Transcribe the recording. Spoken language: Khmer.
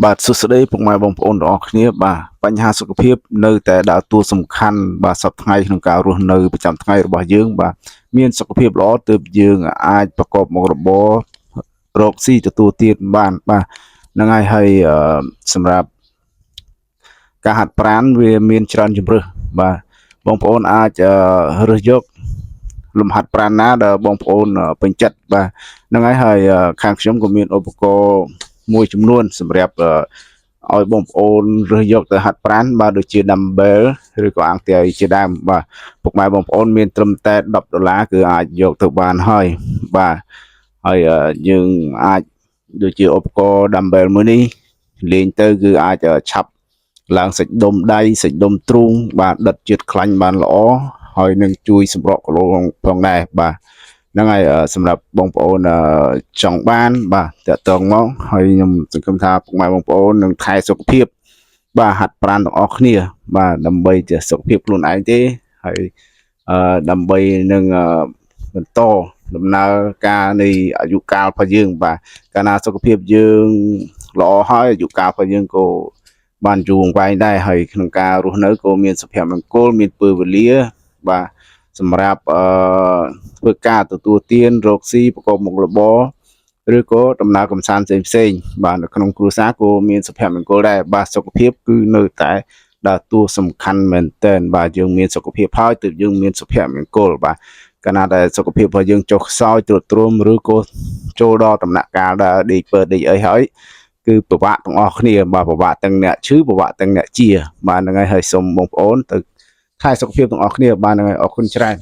បាទសួស្តីពុកម៉ែបងប្អូនទាំងអស់គ្នាបាទបញ្ហាសុខភាពនៅតែដើរតួសំខាន់បាទសប្តាហ៍ក្នុងការរស់នៅប្រចាំថ្ងៃរបស់យើងបាទមានសុខភាពល្អទើបយើងអាចប្រកបមុខរបររកស៊ីទទួលទានបានបាទហ្នឹងហើយសម្រាប់ការហាត់ប្រាណវាមានច្រើនជម្រើសបាទបងប្អូនអាចរើសយកលំហាត់ប្រាណណាដែលបងប្អូនពេញចិត្តបាទហ្នឹងហើយខាងខ្ញុំក៏មានឧបករណ៍មួយចំនួនសម្រាប់ឲ្យបងប្អូនរើសយកទៅហាត់ប្រាណបាទដូចជា dumbbell ឬក៏អង្គទាយជាដើមបាទពុកម៉ែបងប្អូនមានត្រឹមតែ$10គឺអាចយកទៅបានហើយបាទហើយយើងអាចដូចជាឧបករណ៍ dumbbell មួយនេះលេងទៅគឺអាចឆាប់ឡើងសាច់ដុំដៃសាច់ដុំទ្រូងបាទដិតជាតិខ្លាញ់បានល្អហើយនឹងជួយសម្រកគីឡូផងដែរបាទហ្នឹងហើយសម្រាប់បងប្អូនចង់បានបាទតាក់ទងមកហើយខ្ញុំសង្ឃឹមថាពុកម៉ែបងប្អូននឹងថែសុខភាពបាទហាត់ប្រាណទាំងអស់គ្នាបាទដើម្បីជាសុខភាពខ្លួនឯងទេហើយដើម្បីនឹងបន្តដំណើរការនៃអាយុកាលរបស់យើងបាទកាលណាសុខភាពយើងល្អហើយអាយុកាលរបស់យើងក៏បានយូរអង្វែងដែរហើយក្នុងការរស់នៅក៏មានសុភមង្គលមានពេលវេលាបាទសម្រាប់ធ្វើការទទួលទានរកស៊ីប្រកបមុខរបរឬក៏ដំណើរកំសាន្តផ្សេងៗបាទនៅក្នុងគ្រួសារក៏មានសុភមង្គលដែរបាទសុខភាពគឺនៅតែដើរតួសំខាន់មែនទែនបាទយើងមានសុខភាពហើយទើបយើងមានសុភមង្គលបាទកាលណាដែលសុខភាពរបស់យើងចុះខ្សោយទ្រុឌទ្រោមឬក៏ចូលដល់ដំណាក់កាលដែលដេកពើដេកអីហើយគឺពិបាកទាំងអស់គ្នាបាទពិបាកទាំងអ្នកឈឺពិបាកទាំងអ្នកជាបាទហ្នឹងហើយសូមបងប្អូនទៅថែសុខភាពទាំងអស់គ្នាបាទហ្នឹងហើយអរគុណច្រើន